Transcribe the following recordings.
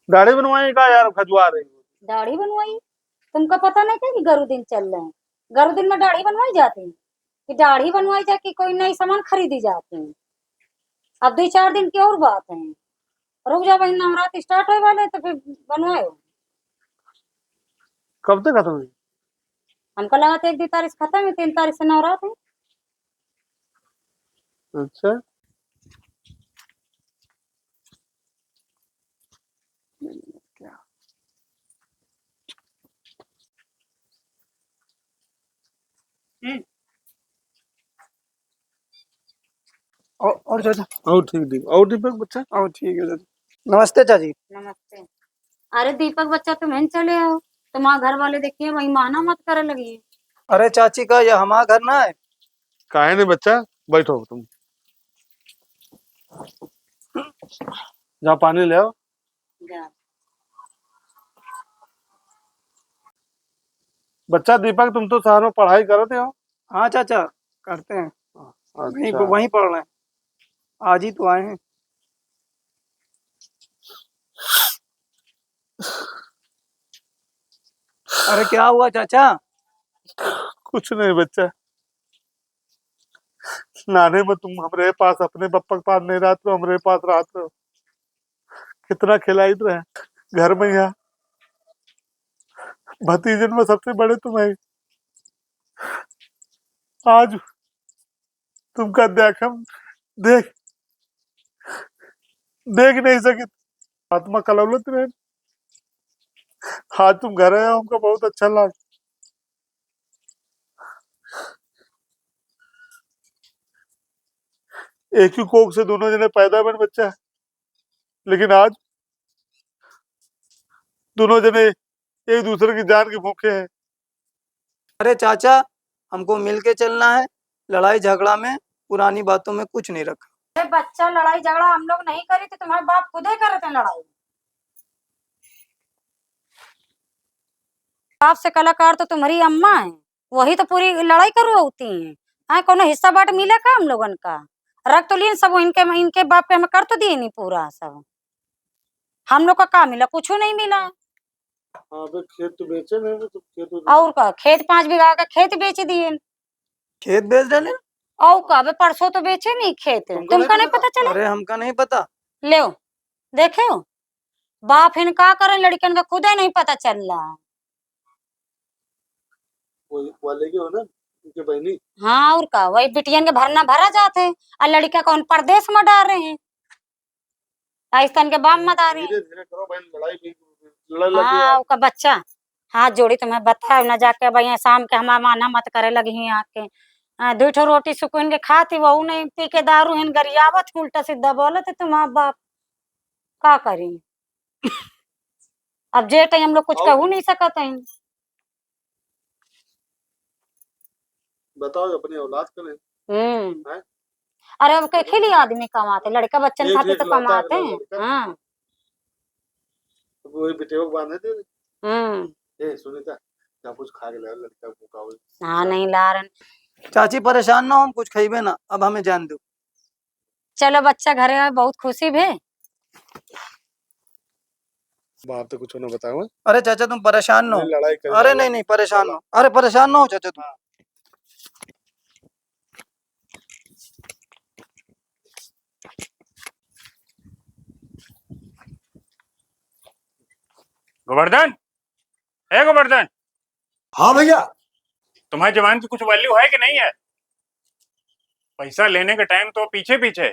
दाढ़ी बनवाई का यार, खजवा रही हो। दाढ़ी बनवाई? तुमको पता नहीं क्या कि गरु दिन चल रहे हैं? गरु दिन में दाढ़ी बनवाई जाती है कि दाढ़ी बनवाई जाए कि कोई नई सामान खरीदी जाती है? अब 2-4 दिन की और बात है। रुक जाओ भाई, नवरात्र स्टार्ट होने वाले हैं, तो फिर बनवाओ। कब तक खत्म है? हमको लगा था 1-2 तारीख से खत्म है, 3 तारीख से नवरात्र है। अच्छा। और चाचा। और ठीक ठीक, और दीपक बच्चा। और ठीक है चाचा। नमस्ते चाची। नमस्ते। अरे दीपक बच्चा, तुम हैं चले आओ। तुम्हारे घर वाले देखिए वही माना मत करे लगी। अरे चाची का यह हमारा घर ना है। काहे नहीं बच्चा, बैठो तुम, जहाँ पानी ले आओ। जा। बच्चा दीपक, तुम तो शहर में पढ़ाई करते हो। हाँ चाचा, करते हैं। वहीं अच्छा। वहीं पढ़ रहे हैं। आज ही तो आए हैं। अरे क्या हुआ चाचा? कुछ नहीं बच्चा, नाने में तुम हमारे पास, अपने पप्पा के पास नहीं रहते हो, हमारे पास रहते हो। कितना खिलाई रहे घर में। यहाँ भतीजन में सबसे बड़े तुम है। आज तुमका देख, हम देख देख नहीं सके, आत्मा कलौलत रहे। आज तुम घर आए हो, हमको बहुत अच्छा लगा। एक ही कोख से दोनों जने पैदा बन बच्चा, लेकिन आज दोनों जने एक दूसरे की जान के भूखे हैं। अरे चाचा, हमको मिल के चलना है। लड़ाई झगड़ा में, पुरानी बातों में कुछ नहीं रखा। अरे बच्चा, लड़ाई झगड़ा हम लोग नहीं करी थी, तुम्हारे बाप खुद ही करे थे लड़ाई। बाप से कलाकार तो तुम्हारी अम्मा है, वही तो पूरी लड़ाई करो होती है। हाँ, कोनो हिस्सा बांट मिला का हम लोगन का? रख तो लिए सब, इनके इनके बाप के हमें कर तो दिए नहीं पूरा सब। हम लोग का मिला? कुछ नहीं मिला। हाँ बे, खेत तो बेचे नहीं तो खेत और का खेत 5 बीघा का खेत बेच दिए। खेत बेच डाले? और का बे, परसों तो बेचे नहीं खेत। तुमको नहीं पता चला? अरे हमका नहीं पता। ले देखे हो, बाप इन का करे, लड़कन का खुद ही नहीं पता चल रहा। वाले के हो ना, उनके बहनी। हाँ, और का वही बिटियन के भरना भरा जाते हैं, और लड़का कौन परदेश में डाल रहे हैं, राजस्थान के बाप मत आ रहे हैं। धीरे धीरे करो बहन, लड़ाई भी लड़ लगी हाँ, यार। उसका बच्चा हाथ जोड़ी तुम्हें बताया ना, जाके भैया शाम के हमारा माना मत करे लगी ही आके। 2 ठो रोटी सुकून के खाती, वहू नहीं पी के दारू हिन गरियावत, उल्टा सीधा बोलत है तुम्हारा बाप। का करी? अब जे टाइम हम लोग कुछ कहू नहीं सकते हैं। बताओ, अपनी औलाद का नहीं है? अरे अब के लिए आदमी कमाते, लड़का बच्चन खाते तो कमाते हैं। हाँ। वही बेटे को बांधे थे। हम्म। सुनीता, क्या कुछ खा के लाओ, लड़का भूखा हो। हाँ, नहीं ला रहे। चाची परेशान ना हो, हम कुछ खाइबे ना, अब हमें जान दो। चलो बच्चा घरे आए, बहुत खुशी भे। बाप तो कुछ ना बताओ। अरे चाचा तुम परेशान ना हो। लड़ाई कर। अरे नहीं नहीं, परेशान ना हो। अरे परेशान ना हो चाचा तुम। गोवर्धन, है गोवर्धन, हाँ भैया। तुम्हारे जवान की कुछ वैल्यू है कि नहीं है? पैसा लेने का टाइम तो पीछे पीछे।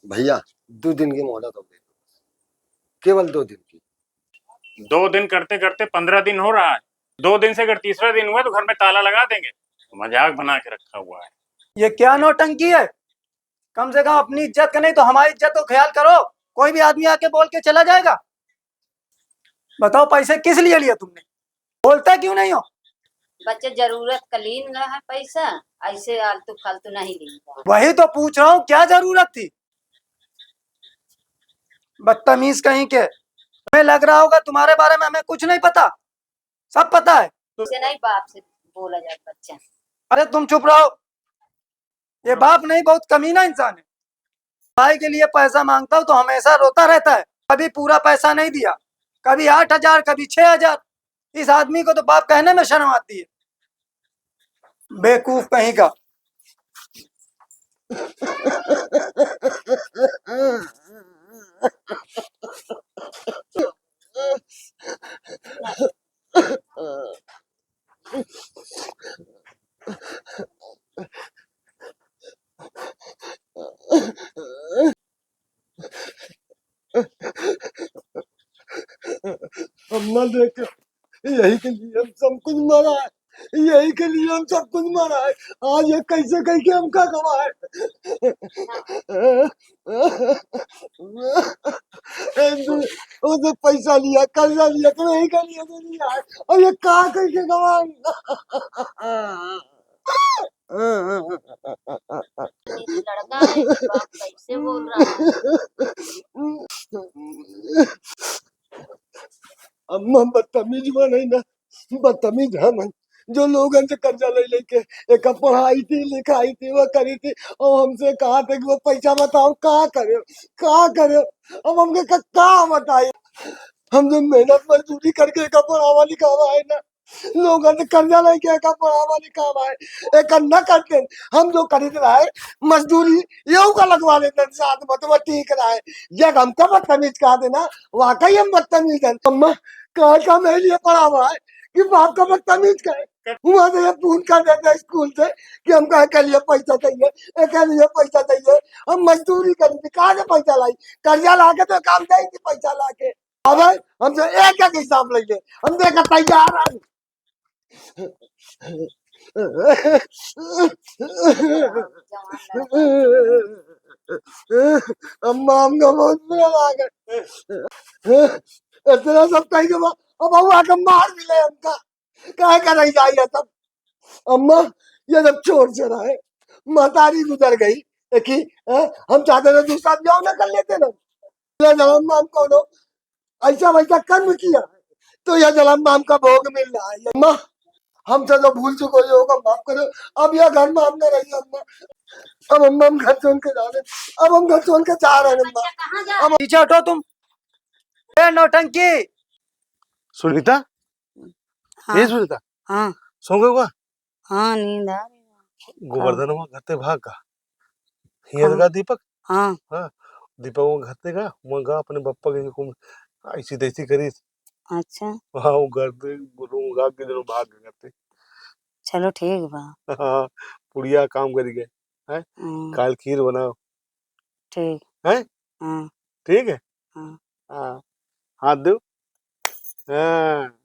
भैया 2 दिन की मोहलत हो गई, केवल 2 दिन की। 2 दिन करते करते 15 दिन हो रहा है। 2 दिन से अगर तीसरा दिन हुआ तो घर में ताला लगा देंगे। मजाक बना के रखा हुआ है। ये क्या नौटंकी है? कम से कम अपनी इज्जत का नहीं तो हमारी इज्जत तो ख्याल करो। कोई भी आदमी आके बोल के चला जाएगा? बताओ पैसे किस लिए लिए तुमने? बोलता क्यों नहीं हो? बच्चे जरूरत कलीन है पैसा, ऐसे आलतू फालतू नहीं लेगा। वही तो पूछ रहा हूँ, क्या जरूरत थी? बदतमीज कहीं के। हमें लग रहा होगा तुम्हारे बारे में हमें कुछ नहीं पता, सब पता है। से नहीं बाप से बोला जाए बच्चा। अरे तुम चुप रहो। ये बाप नहीं, बहुत कमीना इंसान है। भाई के लिए पैसा मांगता हूँ तो हमेशा रोता रहता है। कभी पूरा पैसा नहीं दिया, कभी 8,000, कभी 6,000। इस आदमी को तो बाप कहने में शर्म आती है, बेवकूफ कहीं का। अम्मा देख, यही के लिए हम सब कुछ मरा है, यही के लिए हम सब कुछ मरा है। आज ये कैसे करके हमका कमाए। उसे पैसा लिया, कर्जा लिया, तो यही के लिए तो लिया है, और ये कहाँ करके कमाएंगे। लड़का है, बाप कैसे बोल रहा है। अम्मा बदतमीज बने ना, बदतमीज हम हैं, जो लोगन से कर्जा ले लेके एक पढ़ाई थी, लिखाई थी, वो करी थी, और हमसे कहा था कि वो पैसा बताओ कहाँ करे, कहाँ करे। अब हमके कहाँ बताए। हम जो मेहनत मजदूरी करके एक पढ़ावा लिखावा है ना, लोगों से कर्जा लेके एक पढ़ावा लिखावा है, एक न करके हम जो खरीद रहा है मजदूरी ये का लगवा लेते साथ में, तो वो ठीक रहा है। जब हमको बदतमीज कहा देना, वाकई हम बदतमीज हैं। अम्मा कहा मेरे लिए पढ़ा हुआ है कि बाप का बदतमीज कहे। वहां से ये फोन कर देते स्कूल से कि हमको के लिए पैसा चाहिए, एक लिए पैसा चाहिए। हम मजदूरी करेंगे, कहाँ से पैसा लाई, कर्जा ला के तो काम देंगे पैसा ला के। अब हमसे एक एक हिसाब लेंगे, हम देखा तैयार है। अम्मा हमको बहुत बुरा लगा, इतना सब कहीं के बाद अब हम आके मार मिले हमका, क्या कर जाइए सब। अम्मा ये जब चोर चोरा है, महतारी गुजर गई देखी, हम चाहते थे दूसरा ब्याह ना कर लेते ना। जन्म नाम कौन ऐसा वैसा कर्म किया तो यह जन्म नाम का भोग मिल रहा है। अम्मा हमसे जो भूल चुको ये होगा माफ करो, अब यह घर में हम न रहिए अम्मा। अब अम्मा हम घर छोड़ के जा रहे, अब हम घर छोड़ के जा रहे हैं अम्मा। कहाँ जा अब पीछे हटो तुम, ए नौटंकी। सुनीता, ये सुनीता, हाँ सो गए हुआ हाँ, नींद आ रही गोवर्धन वो घर ते भाग का हिया लगा दीपक। हाँ हाँ दीपक वो घर ते गया, वो गया अपने बप्पा के हुकुम ऐसी तैसी करी। अच्छा हाँ वो घर ते रूम गा के जो भाग गए घर ते। चलो ठीक बा। हाँ पुड़िया काम करी गए हैं, काल खीर बनाओ ठीक है, हाँ ठीक है। हाँ। हाँ हाथ दो, हाँ